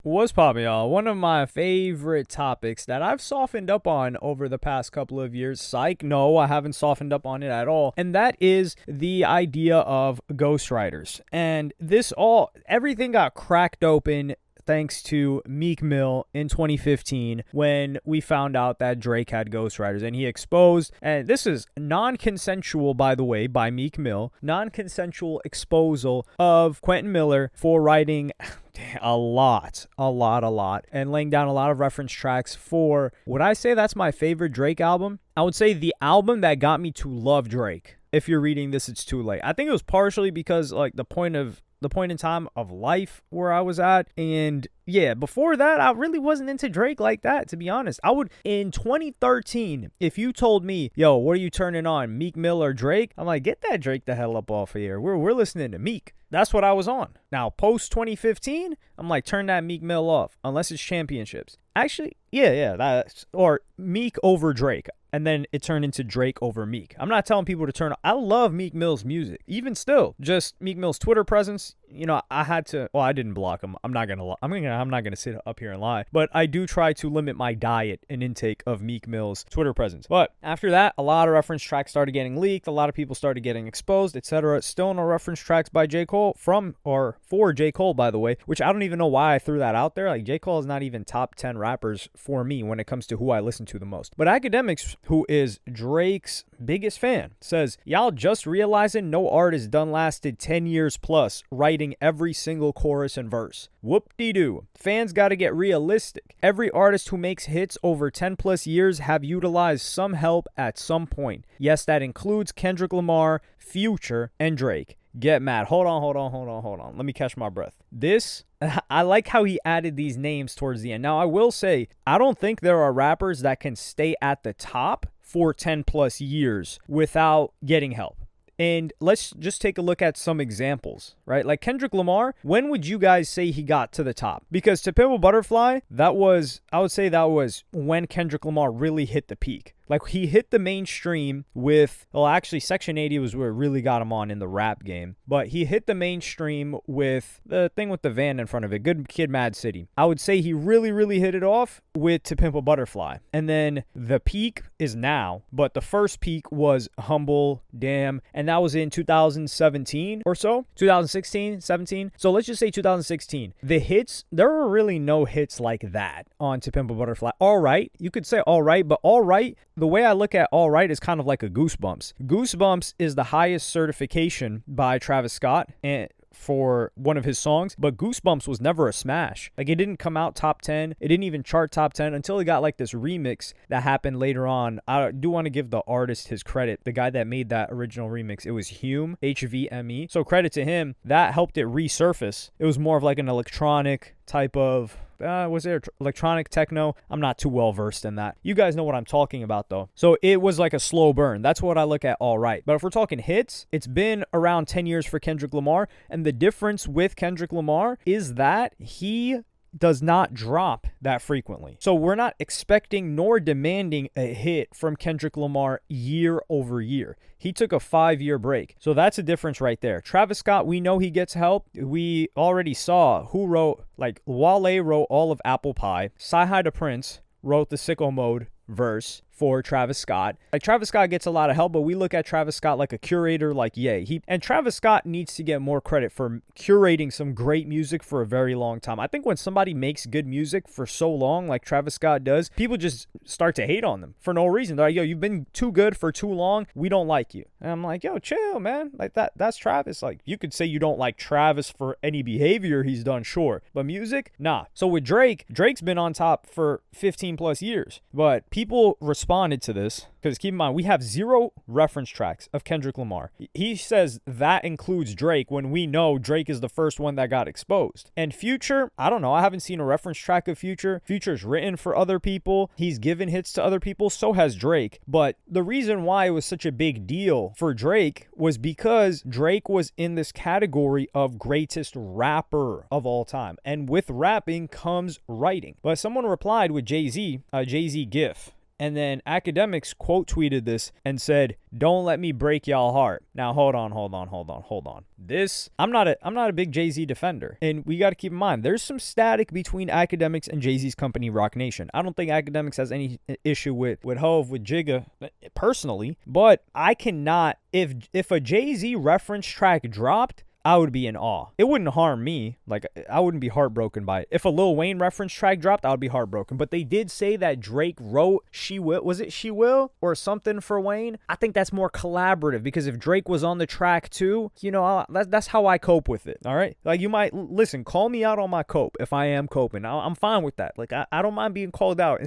What's poppin', y'all? One of my favorite topics that I've softened up on over the past couple of years. Psych, no, I haven't softened up on it at all. And that is the idea of ghostwriters. And everything got cracked open thanks to Meek Mill in 2015 when we found out that Drake had ghostwriters, and he exposed, and this is non-consensual, by the way, by Meek Mill, non-consensual exposal of Quentin Miller for writing a lot, and laying down a lot of reference tracks for, would I say that's my favorite Drake album? I would say the album that got me to love Drake. If you're reading this, it's too late. I think it was partially because like the point in time of life where I was at. And yeah, before that, I really wasn't into Drake like that, to be honest. In 2013, if you told me, yo, what are you turning on, Meek Mill or Drake? I'm like, get that Drake the hell up off of here. We're listening to Meek. That's what I was on. Now, post 2015, I'm like, turn that Meek Mill off, unless it's championships. Actually, or Meek over Drake. And then it turned into Drake over Meek. I'm not telling people to turn on. I love Meek Mill's music. Even still, just Meek Mill's Twitter presence, I had to, I didn't block him. I'm not going to lie. I'm not going to sit up here and lie. But I do try to limit my diet and intake of Meek Mill's Twitter presence. But after that, a lot of reference tracks started getting leaked. A lot of people started getting exposed, etc. Still no reference tracks by J. Cole for J. Cole, by the way, which I don't even know why I threw that out there. Like, J. Cole is not even top 10 rappers for me when it comes to who I listen to the most. But Akademiks, who is Drake's biggest fan, says, y'all just realizing no artist done lasted 10 years plus writing every single chorus and verse. Whoop-de-doo. Fans gotta get realistic. Every artist who makes hits over 10 plus years have utilized some help at some point. Yes, that includes Kendrick Lamar, Future, and Drake. Get mad. Hold on. Let me catch my breath. I like how he added these names towards the end. Now, I will say, I don't think there are rappers that can stay at the top for 10 plus years without getting help. And let's just take a look at some examples, right? Like Kendrick Lamar, when would you guys say he got to the top? Because To Pimp a Butterfly, I would say that was when Kendrick Lamar really hit the peak. Like, he hit the mainstream with, actually, Section 80 was where it really got him on in the rap game. But he hit the mainstream with the thing with the van in front of it, Good Kid, Mad City. I would say he really, really hit it off with To Pimp a Butterfly. And then the peak is now, but the first peak was Humble, Damn, and that was in 2017 or so, 2016, 17. So let's just say 2016. The hits, there were really no hits like that on To Pimp a Butterfly. All right, you could say all right, but all right, the way I look at all right is kind of like a Goosebumps. Goosebumps is the highest certification by Travis Scott and for one of his songs, but Goosebumps was never a smash. Like, it didn't come out top 10. It didn't even chart top 10 until it got like this remix that happened later on. I do want to give the artist his credit. The guy that made that original remix, it was Hume, HVME. So credit to him. That helped it resurface. It was more of like an electronic type of was there electronic techno? I'm not too well versed in that. You guys know what I'm talking about though. So it was like a slow burn. That's what I look at all right. But if we're talking hits, it's been around 10 years for Kendrick Lamar. And the difference with Kendrick Lamar is that he does not drop that frequently. So we're not expecting nor demanding a hit from Kendrick Lamar year over year. He took a 5-year break. So that's a difference right there. Travis Scott, we know he gets help. We already saw who wrote, like Wale wrote all of Apple Pie. Sci-Hi to Prince wrote the Sicko Mode verse for Travis Scott. Like, Travis Scott gets a lot of help, but we look at Travis Scott like a curator, like, yay. And Travis Scott needs to get more credit for curating some great music for a very long time. I think when somebody makes good music for so long, like Travis Scott does, people just start to hate on them for no reason. They're like, yo, you've been too good for too long. We don't like you. And I'm like, yo, chill, man. Like, that's Travis. Like, you could say you don't like Travis for any behavior he's done, sure. But music, nah. So with Drake's been on top for 15 plus years. But people responded to this because keep in mind, we have 0 reference tracks of Kendrick Lamar. He says that includes Drake when we know Drake is the first one that got exposed. And Future, I don't know. I haven't seen a reference track of Future. Future's written for other people. He's given hits to other people. So has Drake. But the reason why it was such a big deal for Drake was because Drake was in this category of greatest rapper of all time. And with rapping comes writing. But someone replied with Jay-Z, Jay-Z GIF. And then Akademiks quote tweeted this and said, "Don't let me break y'all heart." Now, hold on. This, I'm not a big Jay-Z defender. And we got to keep in mind, there's some static between Akademiks and Jay-Z's company, Roc Nation. I don't think Akademiks has any issue with Hove, with Jigga, personally. But I cannot, if a Jay-Z reference track dropped, I would be in awe. It wouldn't harm me. Like, I wouldn't be heartbroken by it. If a Lil Wayne reference track dropped, I would be heartbroken. But they did say that Drake wrote She Will. Was it She Will or something for Wayne? I think that's more collaborative, because if Drake was on the track too, that's how I cope with it. All right? Like, you might, listen, call me out on my cope if I am coping. I'm fine with that. Like, I don't mind being called out.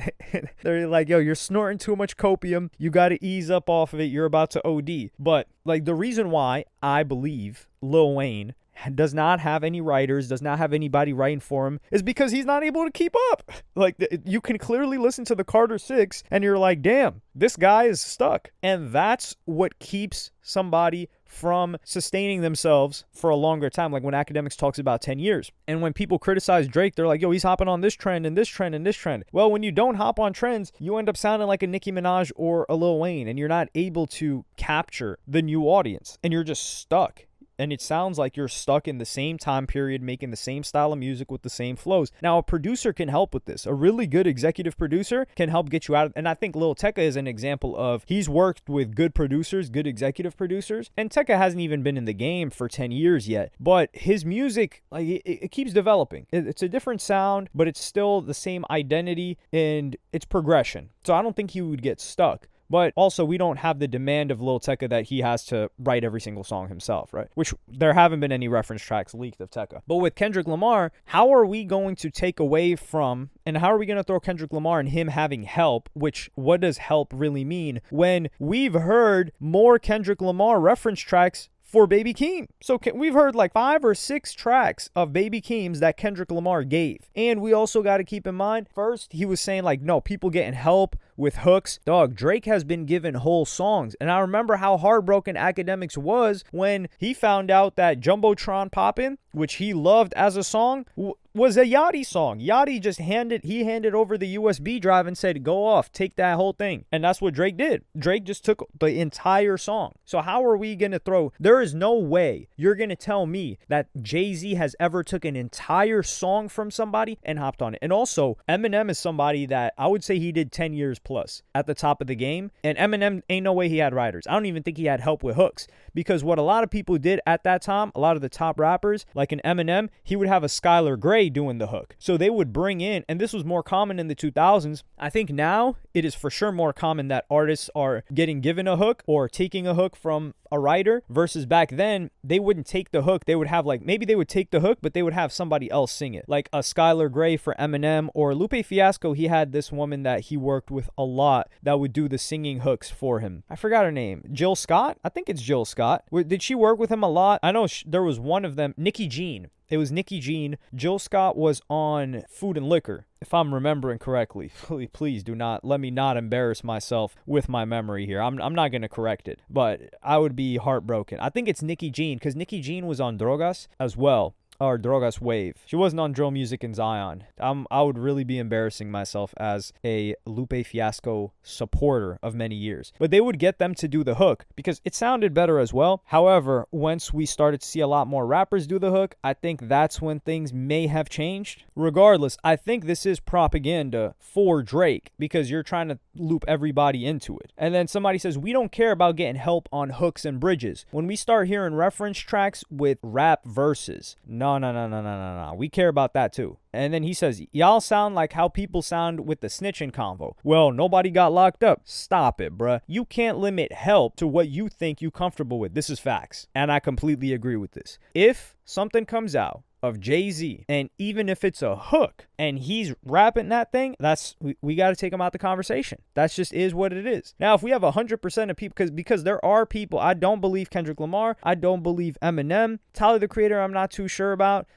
They're like, yo, you're snorting too much copium. You got to ease up off of it. You're about to OD. But, like, the reason why I believe Lil Wayne does not have any writers, does not have anybody writing for him, is because he's not able to keep up. Like, you can clearly listen to the Carter 6 and you're like, damn, this guy is stuck. And that's what keeps somebody from sustaining themselves for a longer time. Like when Akademiks talks about 10 years. And when people criticize Drake, they're like, yo, he's hopping on this trend and this trend and this trend. Well, when you don't hop on trends, you end up sounding like a Nicki Minaj or a Lil Wayne, and you're not able to capture the new audience, and you're just stuck. And it sounds like you're stuck in the same time period, making the same style of music with the same flows. Now, a producer can help with this. A really good executive producer can help get you out of, and I think Lil Tecca is an example of, he's worked with good producers, good executive producers, and Tecca hasn't even been in the game for 10 years yet, but his music, like, it keeps developing. It's a different sound, but it's still the same identity, and it's progression. So I don't think he would get stuck. But also, we don't have the demand of Lil Tecca that he has to write every single song himself, right? Which there haven't been any reference tracks leaked of Tecca. But with Kendrick Lamar, how are we going to take away from, and how are we going to throw Kendrick Lamar and him having help, which, what does help really mean, when we've heard more Kendrick Lamar reference tracks for Baby Keem? So we've heard like 5 or 6 tracks of Baby Keem's that Kendrick Lamar gave. And we also got to keep in mind, first, he was saying like, no, people getting help with hooks. Dog, Drake has been given whole songs. And I remember how heartbroken Akademiks was when he found out that Jumbotron Poppin', which he loved as a song, was a Yachty song. Yachty just handed over the USB drive and said, go off, take that whole thing. And that's what Drake did. Drake just took the entire song. So how are we going to throw, there is no way you're going to tell me that Jay-Z has ever took an entire song from somebody and hopped on it. And also, Eminem is somebody that I would say he did 10 years plus at the top of the game. And Eminem, ain't no way he had writers. I don't even think he had help with hooks, because what a lot of people did at that time, a lot of the top rappers, like an Eminem, he would have a Skylar Grey doing the hook. So they would bring in, and this was more common in the 2000s. I think now it is for sure more common that artists are getting given a hook or taking a hook from a writer, versus back then they wouldn't take the hook. They would have, like, maybe they would take the hook, but they would have somebody else sing it, like a Skylar Grey for Eminem, or Lupe Fiasco. He had this woman that he worked with a lot that would do the singing hooks for him. I forgot her name. Jill Scott? I think it's Jill Scott. Did she work with him a lot? I know there was one of them, Nikki Jean. It was Nikki Jean. Jill Scott was on Food and Liquor, if I'm remembering correctly. Please do not let me not embarrass myself with my memory here. I'm not going to correct it, but I would be heartbroken. I think it's Nikki Jean, because Nikki Jean was on Drogas as well. Or Drogas Wave. She wasn't on Drill Music in Zion. I would really be embarrassing myself as a Lupe Fiasco supporter of many years. But they would get them to do the hook because it sounded better as well. However, once we started to see a lot more rappers do the hook, I think that's when things may have changed. Regardless, I think this is propaganda for Drake, because you're trying to loop everybody into it. And then somebody says, we don't care about getting help on hooks and bridges. When we start hearing reference tracks with rap verses, no. We care about that too. And then he says, y'all sound like how people sound with the snitching convo. Well, nobody got locked up. Stop it, bruh. You can't limit help to what you think you comfortable with. This is facts. And I completely agree with this. If something comes out of Jay-Z, and even if it's a hook and he's rapping that thing, that's we got to take him out the conversation. That's just is what it is. Now, if we have 100% of people, because there are people, I don't believe Kendrick Lamar, I don't believe Eminem, Tyler the Creator, I'm not too sure about,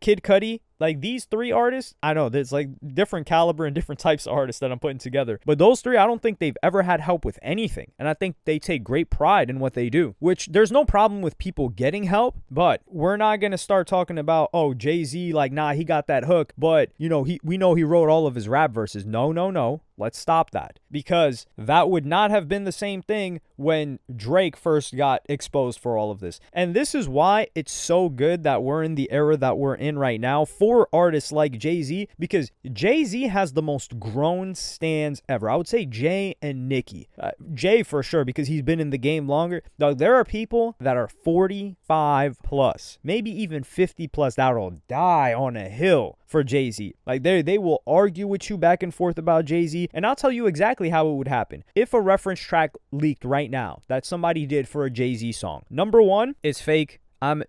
Kid Cudi. Like, these 3 artists, I know there's like different caliber and different types of artists that I'm putting together. But those 3, I don't think they've ever had help with anything. And I think they take great pride in what they do, which there's no problem with people getting help. But we're not going to start talking about, oh, Jay-Z, like, nah, he got that hook. But, you know, we know he wrote all of his rap verses. No. let's stop that, because that would not have been the same thing when Drake first got exposed for all of this. And this is why it's so good that we're in the era that we're in right now for artists like Jay-Z, because Jay-Z has the most grown stans ever. I would say Jay and Nicki. Jay for sure, because he's been in the game longer. Dog, there are people that are 45 plus, maybe even 50 plus, that'll die on a hill for Jay-Z. Like they will argue with you back and forth about Jay-Z, and I'll tell you exactly how it would happen. If a reference track leaked right now that somebody did for a Jay-Z song, number one, it's fake.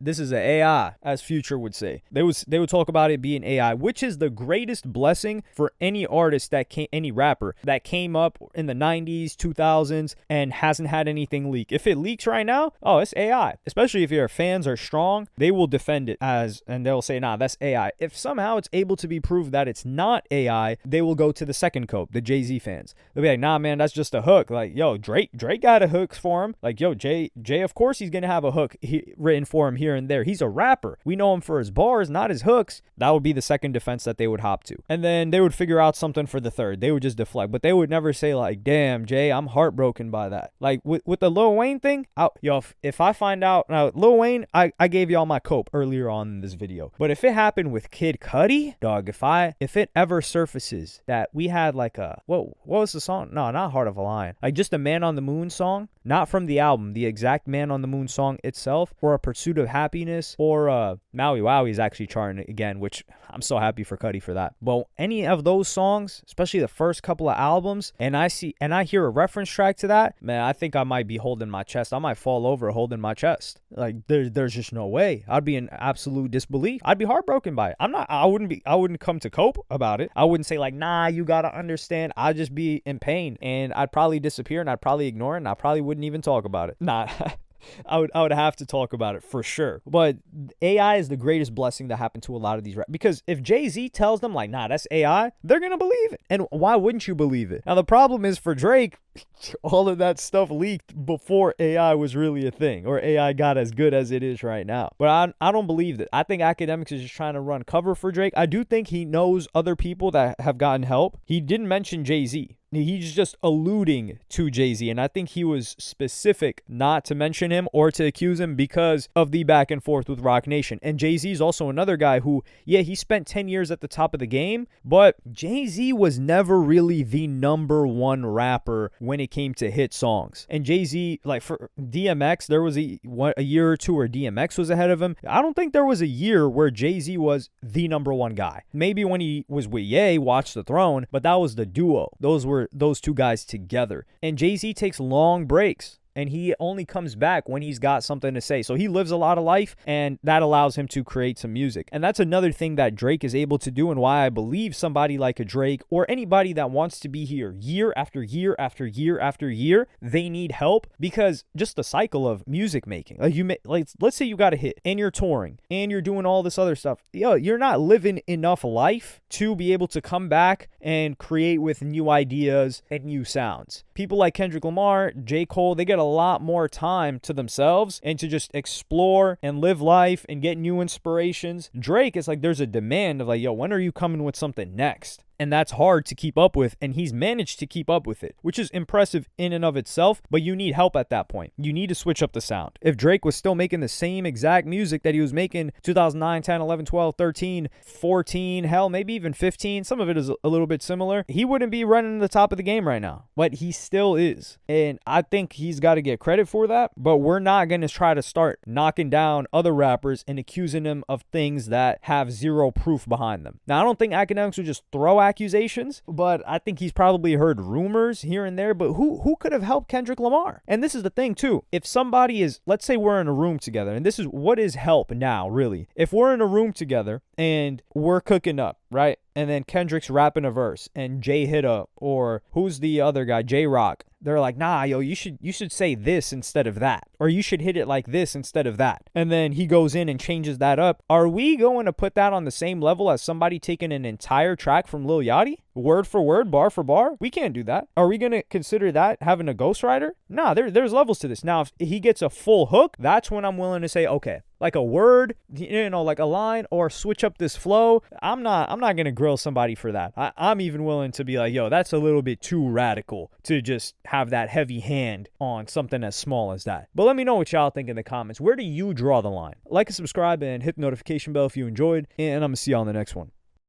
This is an AI, as Future would say. They would talk about it being AI, which is the greatest blessing for any artist any rapper that came up in the 90s, 2000s, and hasn't had anything leak. If it leaks right now, oh, it's AI. Especially if your fans are strong, they will defend it and they'll say, nah, that's AI. If somehow it's able to be proved that it's not AI, they will go to the second cope, the Jay-Z fans. They'll be like, nah, man, that's just a hook. Like, yo, Drake got a hook for him. Like, yo, Jay, of course he's gonna have a hook written for him here and there. He's a rapper. We know him for his bars, not his hooks. That would be the second defense that they would hop to. And then they would figure out something for the third. They would just deflect, but they would never say like, damn, Jay, I'm heartbroken by that. Like with the Lil Wayne thing, if I find out, now Lil Wayne, I gave y'all my cope earlier on in this video, but if it happened with Kid Cudi, dog, if it ever surfaces that we had like what was the song? No, not Heart of a Lion. Like just a Man on the Moon song, not from the album, the exact Man on the Moon song itself, or A Pursuit of Happiness, or Maui Wowie is actually charting again, which I'm so happy for Cudi for that. But any of those songs, especially the first couple of albums, and I hear a reference track to that, man, I think I might be holding my chest. I might fall over holding my chest. Like there's just no way. I'd be in absolute disbelief. I'd be heartbroken by it. I wouldn't come to cope about it. I wouldn't say like, nah, you gotta understand. I'd just be in pain, and I'd probably disappear, and I'd probably ignore it, and I probably wouldn't even talk about it. Nah. I would have to talk about it for sure. But AI is the greatest blessing that happened to a lot of these because if Jay-Z tells them like, nah, that's AI, they're gonna believe it. And why wouldn't you believe it? Now the problem is for Drake, all of that stuff leaked before AI was really a thing, or AI got as good as it is right now. But I don't believe that. I think Akademiks is just trying to run cover for Drake. I do think he knows other people that have gotten help. He didn't mention Jay-Z. He's just alluding to Jay-Z, and I think he was specific not to mention him or to accuse him because of the back and forth with Roc Nation. And Jay-Z is also another guy who, yeah, he spent 10 years at the top of the game, but Jay-Z was never really the number one rapper when it came to hit songs. And Jay-Z, like for DMX, there was a year or two where DMX was ahead of him. I don't think there was a year where Jay-Z was the number one guy. Maybe when he was with Ye, Watch the Throne, but that was the duo. Those were those two guys together. And Jay-Z takes long breaks, and he only comes back when he's got something to say. So he lives a lot of life, and that allows him to create some music. And that's another thing that Drake is able to do, and why I believe somebody like a Drake or anybody that wants to be here year after year after year after year, they need help, because just the cycle of music making. Like let's say you got a hit and you're touring and you're doing all this other stuff. You're not living enough life to be able to come back and create with new ideas and new sounds. People like Kendrick Lamar, J. Cole, they get a lot more time to themselves and to just explore and live life and get new inspirations. Drake is like, there's a demand of like, yo, when are you coming with something next? And that's hard to keep up with, and he's managed to keep up with it, which is impressive in and of itself, but you need help at that point. You need to switch up the sound. If Drake was still making the same exact music that he was making 2009, 10, 11, 12, 13, 14, hell, maybe even 15, some of it is a little bit similar, he wouldn't be running the top of the game right now, but he still is. And I think he's got to get credit for that, but we're not going to try to start knocking down other rappers and accusing them of things that have zero proof behind them. Now, I don't think Akademiks would just throw accusations, but I think he's probably heard rumors here and there. But who could have helped Kendrick Lamar? And this is the thing too. If somebody is, let's say we're in a room together, and this is what is help now, really. If we're in a room together and we're cooking up, right? And then Kendrick's rapping a verse and Jay hit up, or who's the other guy, J-Rock. They're like, nah, yo, you should say this instead of that, or you should hit it like this instead of that. And then he goes in and changes that up. Are we going to put that on the same level as somebody taking an entire track from Lil Yachty? word for word, bar for bar? We can't do that. Are we going to consider that having a ghostwriter? Nah, there's levels to this. Now, if he gets a full hook, that's when I'm willing to say, okay, like a word, like a line, or switch up this flow. I'm not going to grill somebody for that. I'm even willing to be like, yo, that's a little bit too radical to just have that heavy hand on something as small as that. But let me know what y'all think in the comments. Where do you draw the line? Like and subscribe and hit the notification bell if you enjoyed, and I'm going to see y'all in the next one.